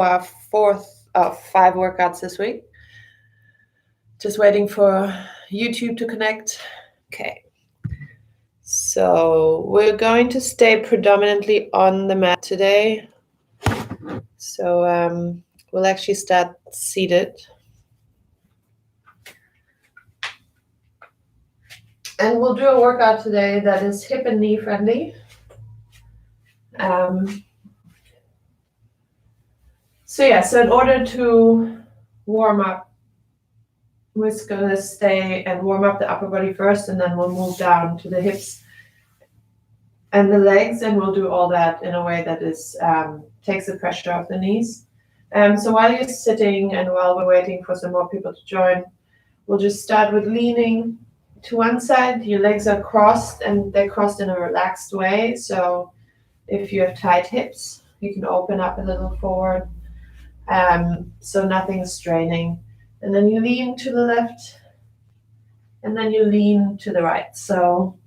our fourth of 5 workouts this week. Just waiting for YouTube to connect. Okay. So we're going to stay predominantly on the mat today. So we'll actually start seated. And we'll do a workout today that is hip and knee friendly. So in order to warm up, we're going to stay and warm up the upper body first, and then we'll move down to the hips and the legs, and we'll do all that in a way that is takes the pressure off the knees. So while you're sitting and while we're waiting for some more people to join, we'll just start with leaning to one side. Your legs are crossed, and they're crossed in a relaxed way. So if you have tight hips, you can open up a little forward, so nothing's straining. And then you lean to the left, and then you lean to the right. So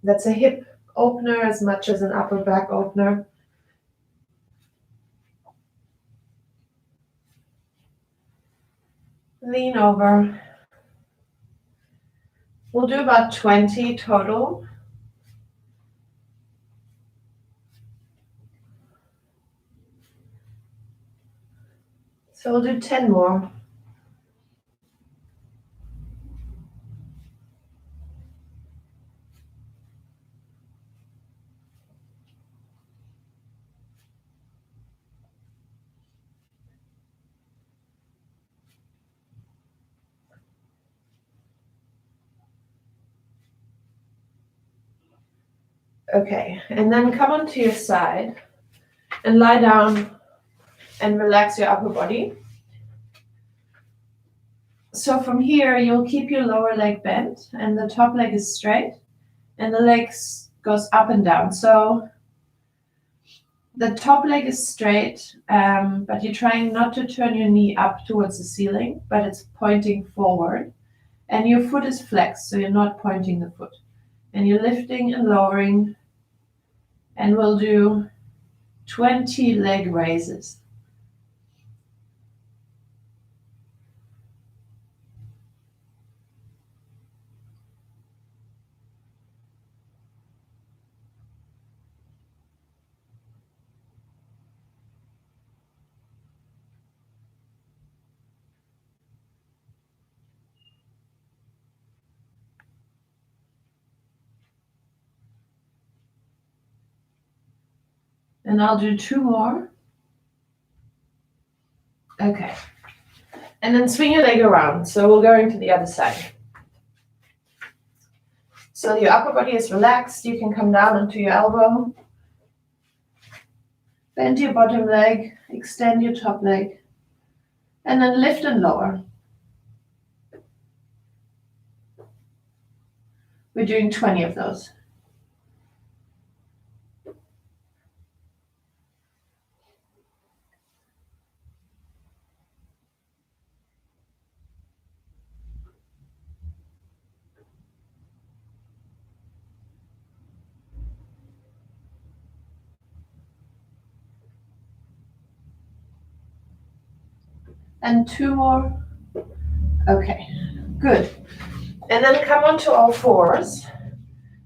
that's a hip opener as much as an upper back opener. Lean over. We'll do about 20 total. So we'll do 10 more. Okay, and then come onto your side and lie down and relax your upper body. So from here, you'll keep your lower leg bent and the top leg is straight and the legs goes up and down. So the top leg is straight, but you're trying not to turn your knee up towards the ceiling, but it's pointing forward. And your foot is flexed, so you're not pointing the foot. And you're lifting and lowering. And we'll do 20 leg raises. And I'll do 2 more. Okay. And then swing your leg around. So we'll go into the other side. So your upper body is relaxed. You can come down onto your elbow. Bend your bottom leg. Extend your top leg. And then lift and lower. We're doing 20 of those. And 2 more. Okay, good. And then come onto all fours.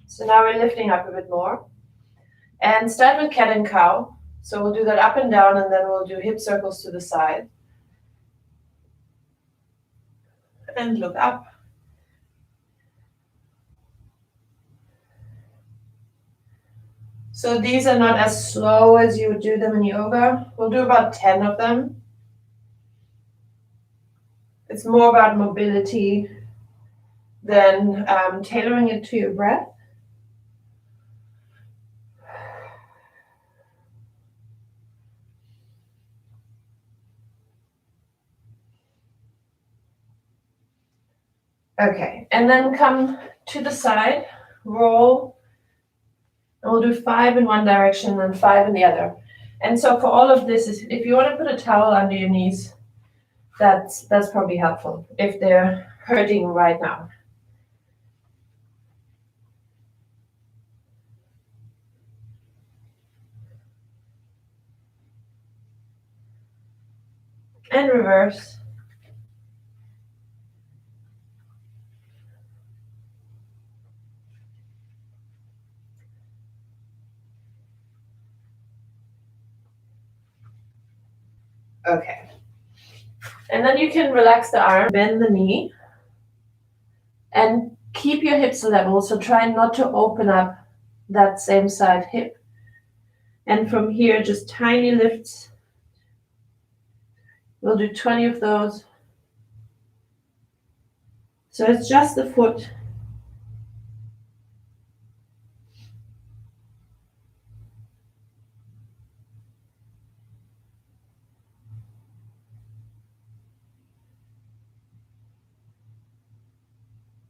So now we're lifting up a bit more. And start with cat and cow. So we'll do that up and down, and then we'll do hip circles to the side. And look up. So these are not as slow as you would do them in yoga. We'll do about 10 of them. It's more about mobility than tailoring it to your breath. Okay, and then come to the side, roll, and we'll do 5 in one direction and 5 in the other. And so for all of this, if you want to put a towel under your knees, that's probably helpful if they're hurting right now. and reverse. Okay. And then you can relax the arm, bend the knee, and keep your hips level. So try not to open up that same side hip. And from here, just tiny lifts. We'll do 20 of those. So it's just the foot.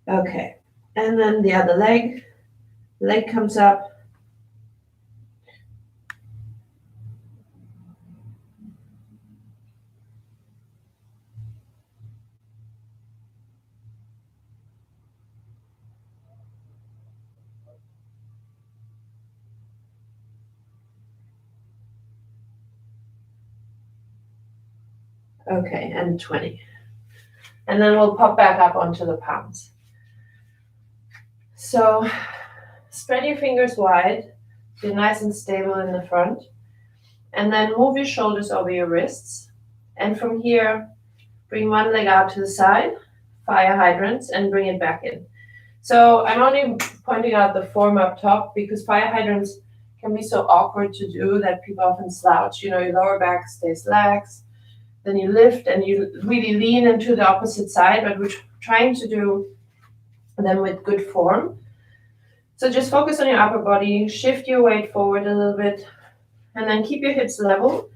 Okay. And then the other leg. Leg comes up. Okay, and 20. And then we'll pop back up onto the palms. So spread your fingers wide. Be nice and stable in the front. And then move your shoulders over your wrists. And from here, bring one leg out to the side, fire hydrants, and bring it back in. So I'm only pointing out the form up top because fire hydrants can be so awkward to do that people often slouch. Your lower back stays lax. Then you lift and you really lean into the opposite side, but we're trying to do them with good form. So just focus on your upper body, shift your weight forward a little bit, and then keep your hips level,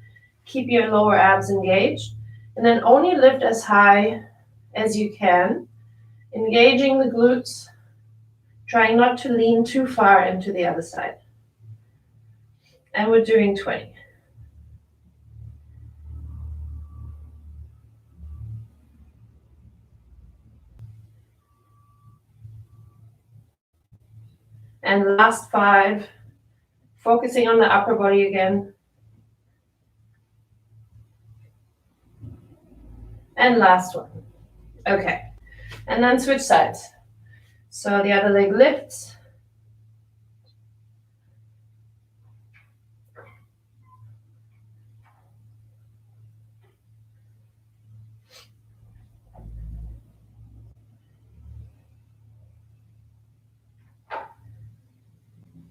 keep your lower abs engaged, and then only lift as high as you can, engaging the glutes, trying not to lean too far into the other side. And we're doing 20. And last 5, focusing on the upper body again. And last one. Okay. And then switch sides. So the other leg lifts.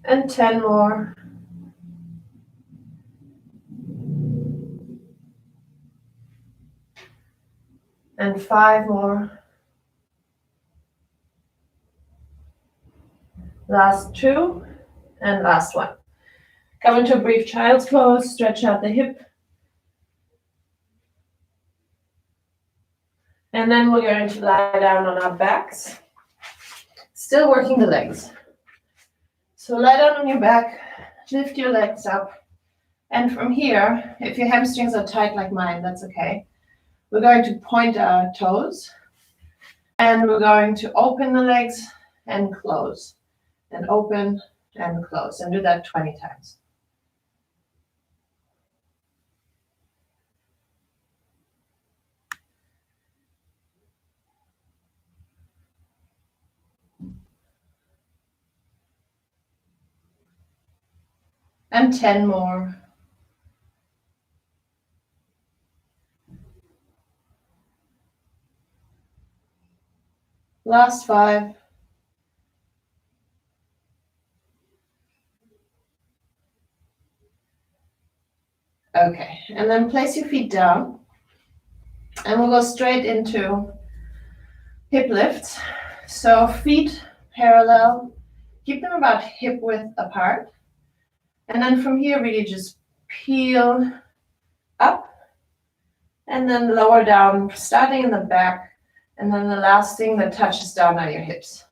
And 10 more. And 5 more. Last 2. And last one. Come into a brief child's pose, stretch out the hip. And then we're going to lie down on our backs. Still working the legs. So lie down on your back, lift your legs up. And from here, if your hamstrings are tight like mine, that's okay. We're going to point our toes. And we're going to open the legs and close. And open and close. And do that 20 times. And 10 more. Last 5. Okay, and then place your feet down. And we'll go straight into hip lifts. So feet parallel. Keep them about hip width apart. And then from here, really just peel up and then lower down, starting in the back. And then the last thing that touches down are your hips.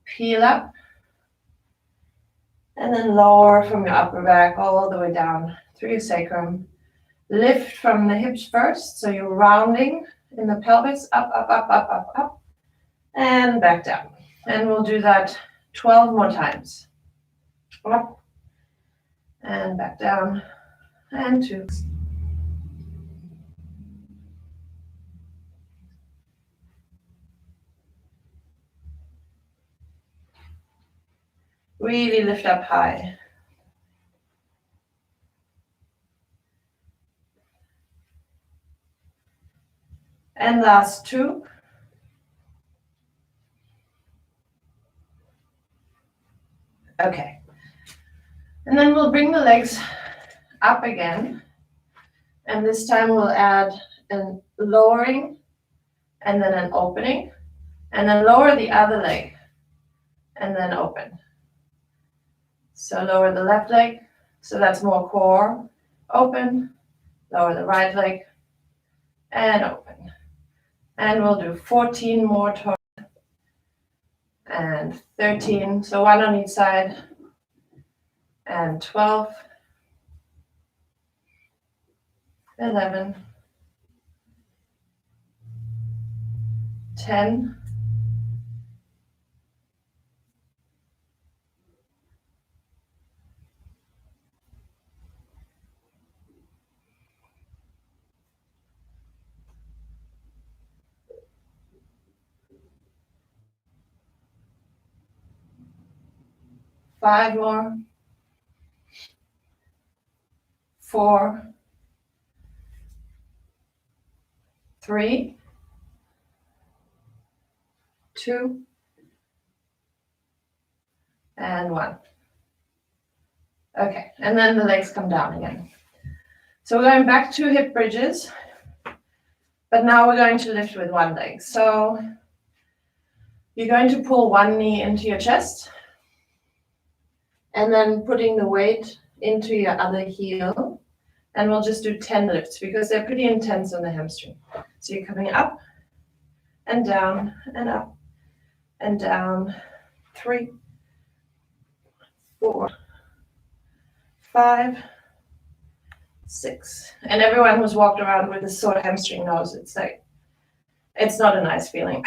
Peel up and then lower from your upper back all the way down through your sacrum. Lift from the hips first, so you're rounding in the pelvis, up, up, up, up, up, up, and back down. And we'll do that 12 more times. Up and back down, and 2. Really lift up high. And last two. Okay. And then we'll bring the legs up again. And this time we'll add a lowering and then an opening. And then lower the other leg and then open. So lower the left leg. So that's more core. Open. Lower the right leg and open. And we'll do 14 more total. And 13. So one on each side. And 12. 11. 10. 5 more. 4. 3. 2. And 1. Okay, and then the legs come down again. So we're going back to hip bridges, but now we're going to lift with one leg. So you're going to pull one knee into your chest and then putting the weight into your other heel. And we'll just do 10 lifts because they're pretty intense on the hamstring. So you're coming up and down and up and down. 3, 4, 5, 6. And everyone who's walked around with a sore hamstring knows it's like, it's not a nice feeling.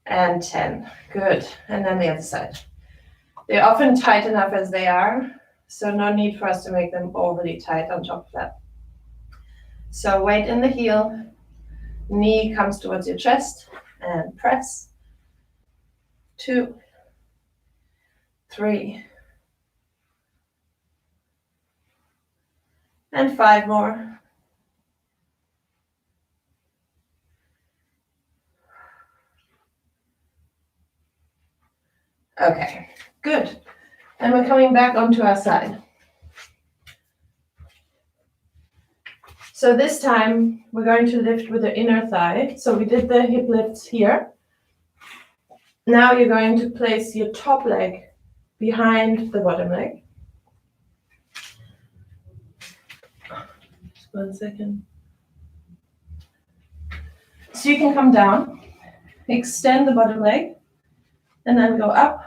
And 10. Good. And then the other side. They're often tight enough as they are, so no need for us to make them overly tight on top of that. So weight in the heel, knee comes towards your chest, and press. 2, 3, and 5 more. Okay, good. And we're coming back onto our side. So this time we're going to lift with the inner thigh. So we did the hip lifts here. Now you're going to place your top leg behind the bottom leg. Just 1 second. So you can come down, extend the bottom leg, and then go up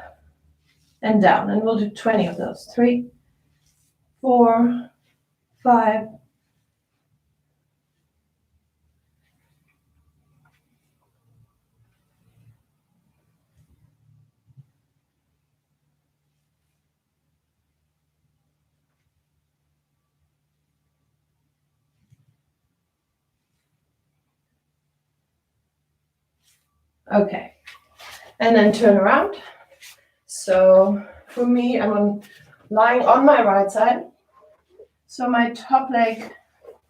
and down. And we'll do 20 of those. 3, 4, 5. Okay, and then turn around. So for me, I'm lying on my right side. So my top leg,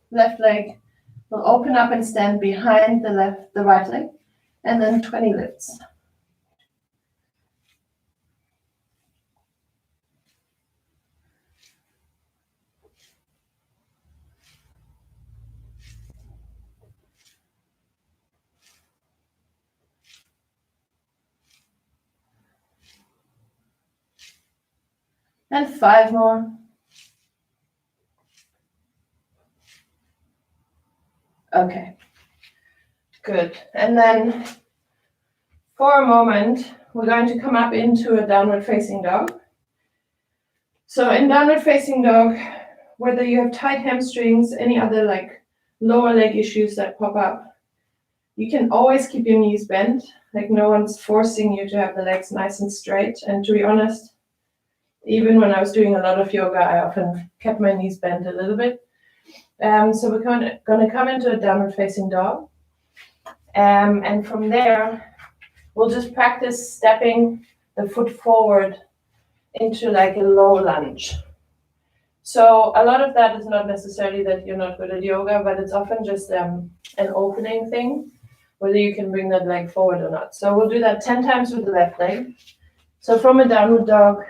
left leg will open up and stand behind the right leg, and then 20 lifts. And 5 more. Okay, good. And then for a moment, we're going to come up into a downward facing dog. So in downward facing dog, whether you have tight hamstrings, any other like lower leg issues that pop up, you can always keep your knees bent. Like no one's forcing you to have the legs nice and straight. And to be honest, even when I was doing a lot of yoga, I often kept my knees bent a little bit. So we're going to come into a downward facing dog. And from there, we'll just practice stepping the foot forward into like a low lunge. So a lot of that is not necessarily that you're not good at yoga, but it's often just an opening thing, whether you can bring that leg forward or not. So we'll do that 10 times with the left leg. So from a downward dog,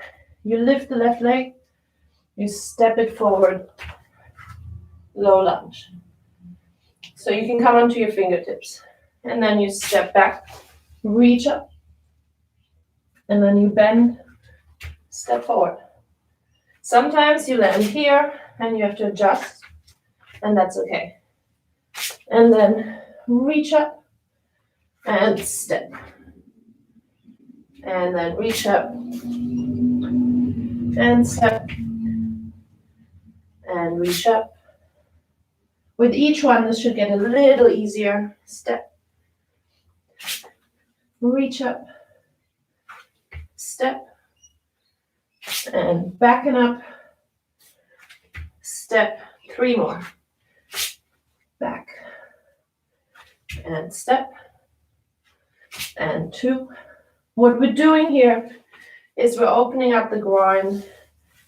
you lift the left leg, you step it forward, low lunge. So you can come onto your fingertips, and then you step back, reach up, and then you bend, step forward. Sometimes you land here and you have to adjust, and that's okay. And then reach up and step. And then reach up and step. And reach up. With each one, this should get a little easier. Step. Reach up. Step. And backing up. Step. 3 more. Back. And step. And 2. What we're doing here is we're opening up the groin,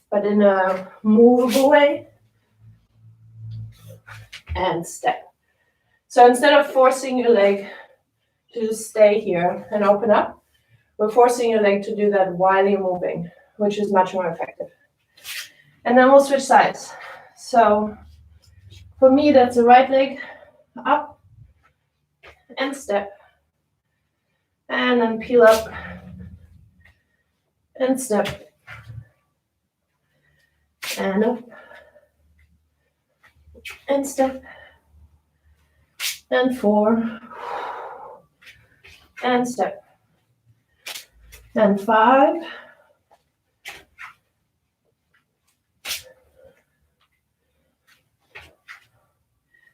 but in a movable way. And step. So instead of forcing your leg to just stay here and open up, we're forcing your leg to do that while you're moving, which is much more effective. And then we'll switch sides. So for me, that's the right leg up and step. And then peel up and step. And up. And step. And 4. And step. And 5.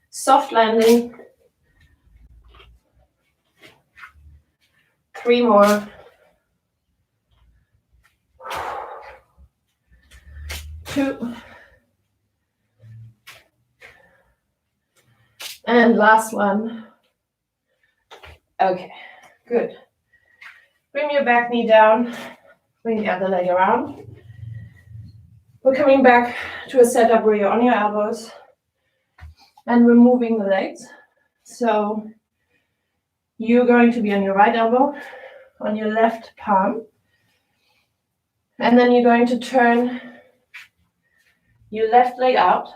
Soft landing. 3 more. 2. And last one. Okay, good. Bring your back knee down. Bring the other leg around. We're coming back to a setup where you're on your elbows and removing the legs. So you're going to be on your right elbow, on your left palm. And then you're going to turn your left leg out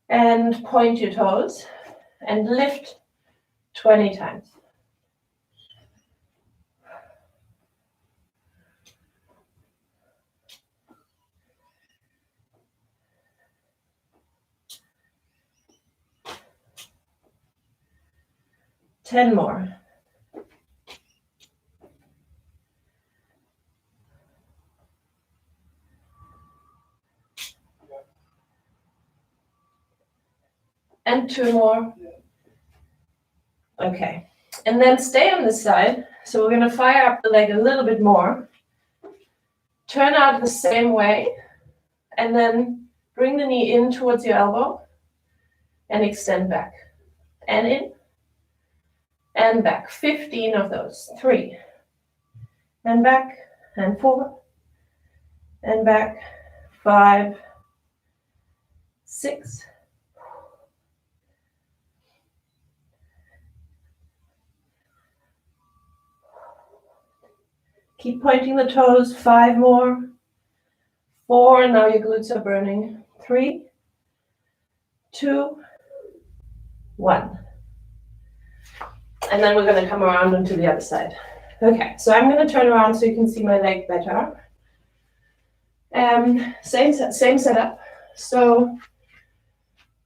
and point your toes and lift 20 times. Ten more. And 2 more. Okay. And then stay on this side. So we're going to fire up the leg a little bit more. Turn out the same way. And then bring the knee in towards your elbow. And extend back. And in. And back. 15 of those. 3. And back. And 4. And back. 5. 6. Keep pointing the toes. 5 more. 4. Now your glutes are burning. 3. 2. 1. And then we're going to come around onto the other side. Okay, so I'm going to turn around so you can see my leg better. Same setup. So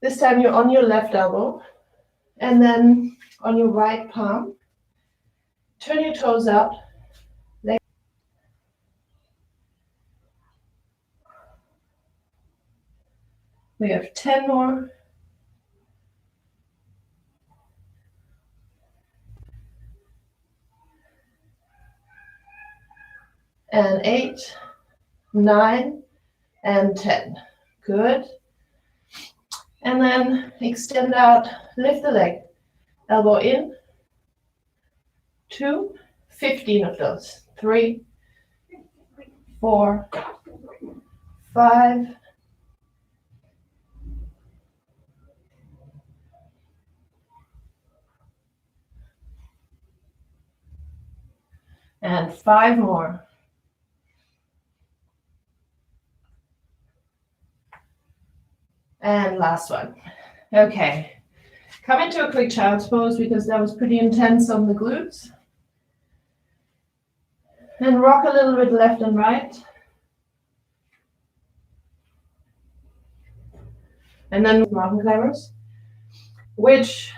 this time you're on your left elbow and then on your right palm. Turn your toes out. We have 10 more. And 8, 9, and 10. Good. And then extend out, lift the leg. Elbow in, 2, 15 of those. 3, 4, 5, and 5 more. And last one. Okay. Come into a quick child's pose because that was pretty intense on the glutes. And rock a little bit left and right. And then mountain climbers, which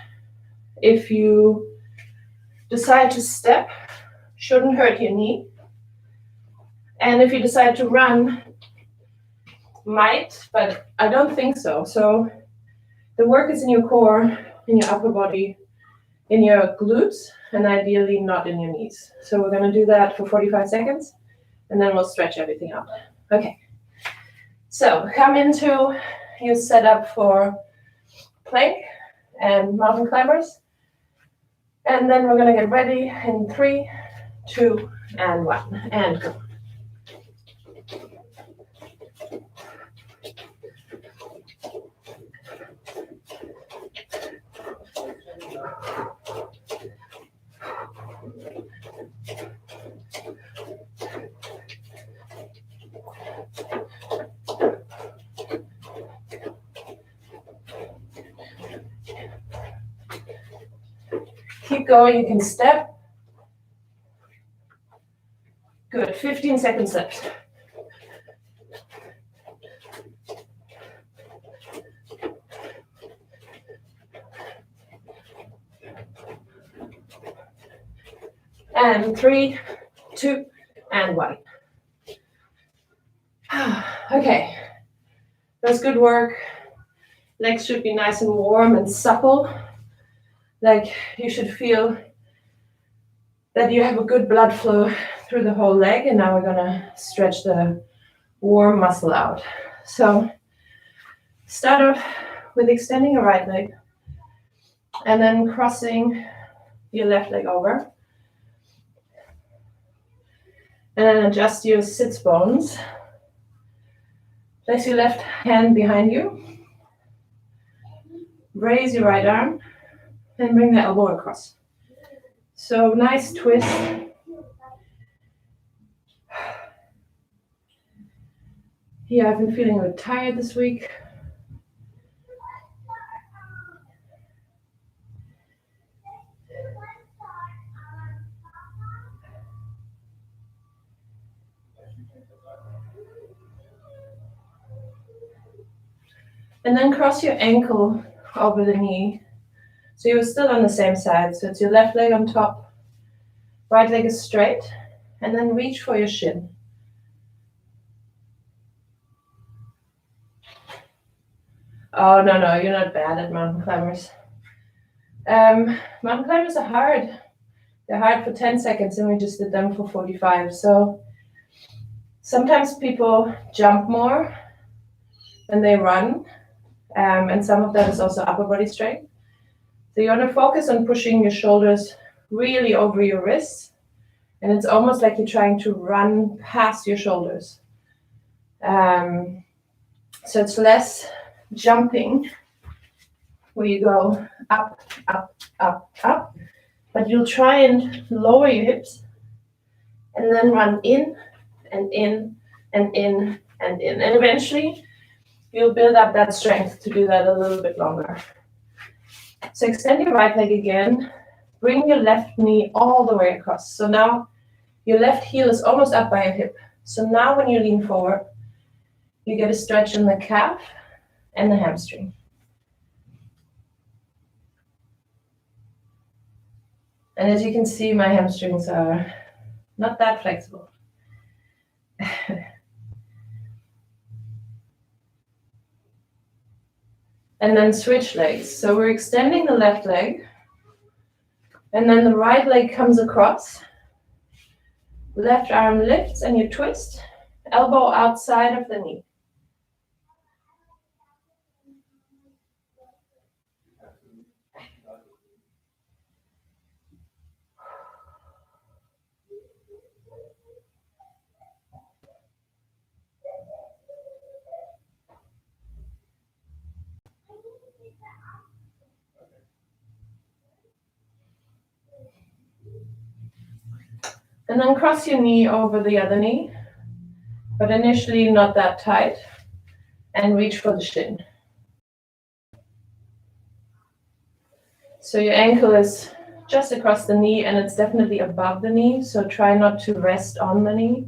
if you decide to step, shouldn't hurt your knee. And if you decide to run, might, but I don't think so. So the work is in your core, in your upper body, in your glutes, and ideally not in your knees. So we're going to do that for 45 seconds, and then we'll stretch everything out. Okay. So come into your setup for plank and mountain climbers. And then we're going to get ready in 3, 2, and 1. And go. Keep going, you can step. Good, 15 seconds left. And 3, 2, and 1. Okay, that's good work. Legs should be nice and warm and supple. Like you should feel that you have a good blood flow through the whole leg. And now we're gonna stretch the warm muscle out. So start off with extending your right leg and then crossing your left leg over. And then adjust your sits bones. Place your left hand behind you. Raise your right arm and bring the elbow across. So nice twist. Yeah, I've been feeling a bit tired this week. And then cross your ankle over the knee. So you're still on the same side. So it's your left leg on top, right leg is straight, and then reach for your shin. Oh, no, you're not bad at mountain climbers. Mountain climbers are hard. They're hard for 10 seconds and we just did them for 45. So sometimes people jump more than they run. And some of that is also upper body strength. So you want to focus on pushing your shoulders really over your wrists. And it's almost like you're trying to run past your shoulders. So it's less jumping where you go up, up, up, up. But you'll try and lower your hips and then run in and in and in and in. And eventually you'll build up that strength to do that a little bit longer. So extend your right leg again. Bring your left knee all the way across. So now your left heel is almost up by your hip. So now when you lean forward, you get a stretch in the calf and the hamstring. And as you can see, my hamstrings are not that flexible. And then switch legs. So we're extending the left leg. And then the right leg comes across. Left arm lifts and you twist. Elbow outside of the knee. And then cross your knee over the other knee, but initially not that tight, and reach for the shin. So your ankle is just across the knee, and it's definitely above the knee, so try not to rest on the knee.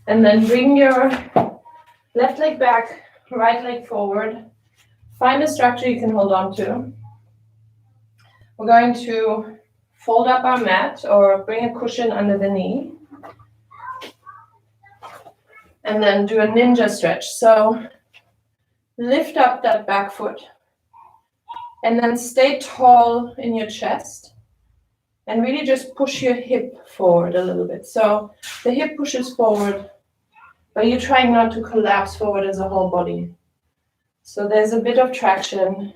And then bring your left leg back, right leg forward. Find a structure you can hold on to. We're going to fold up our mat or bring a cushion under the knee. And then do a ninja stretch. So lift up that back foot. And then stay tall in your chest. And really just push your hip forward a little bit. So the hip pushes forward, but you're trying not to collapse forward as a whole body. So there's a bit of traction,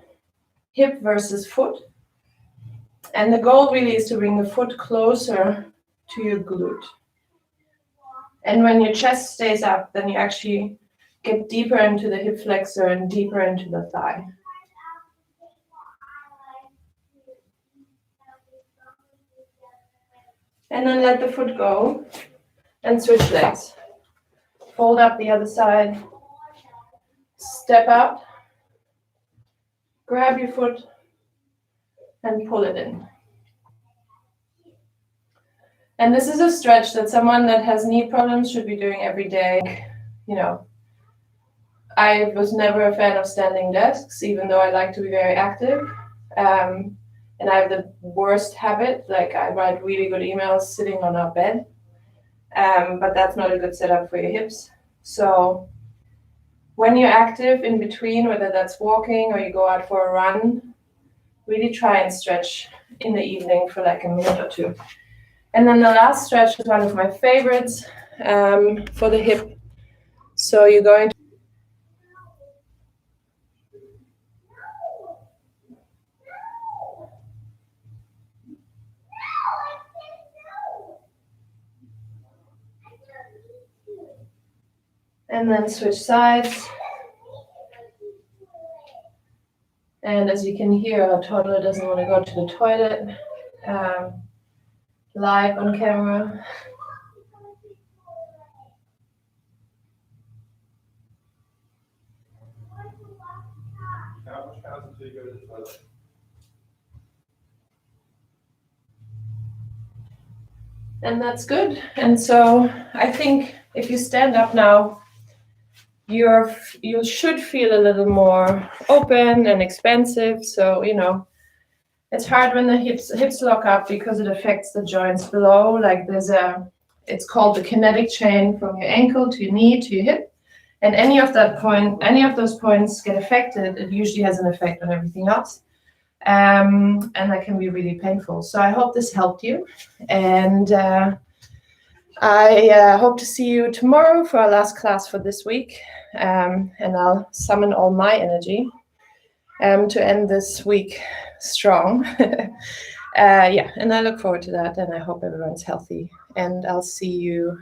hip versus foot. And the goal really is to bring the foot closer to your glute. And when your chest stays up, then you actually get deeper into the hip flexor and deeper into the thigh. And then let the foot go and switch legs. Fold up the other side. Step out. Grab your foot and pull it in. And this is a stretch that someone that has knee problems should be doing every day. You know, I was never a fan of standing desks, even though I like to be very active. And I have the worst habit, like I write really good emails sitting on our bed. But that's not a good setup for your hips. So when you're active in between, whether that's walking or you go out for a run, really try and stretch in the evening for like a minute or two. And then the last stretch is one of my favorites for the hip. So you're going to and then switch sides. And as you can hear, our toddler doesn't want to go to the toilet. Live on camera. How much counts until you go to the toilet? And that's good. And so I think if you stand up now, you should feel a little more open and expansive. So, you know, it's hard when the hips lock up because it affects the joints below. Like it's called the kinetic chain from your ankle to your knee to your hip. And any of those points get affected, it usually has an effect on everything else. And that can be really painful. So I hope this helped you. And I hope to see you tomorrow for our last class for this week. And I'll summon all my energy to end this week strong. And I look forward to that. And I hope everyone's healthy. And I'll see you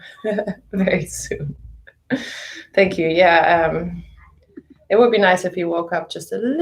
very soon. Thank you. Yeah, it would be nice if you woke up just a little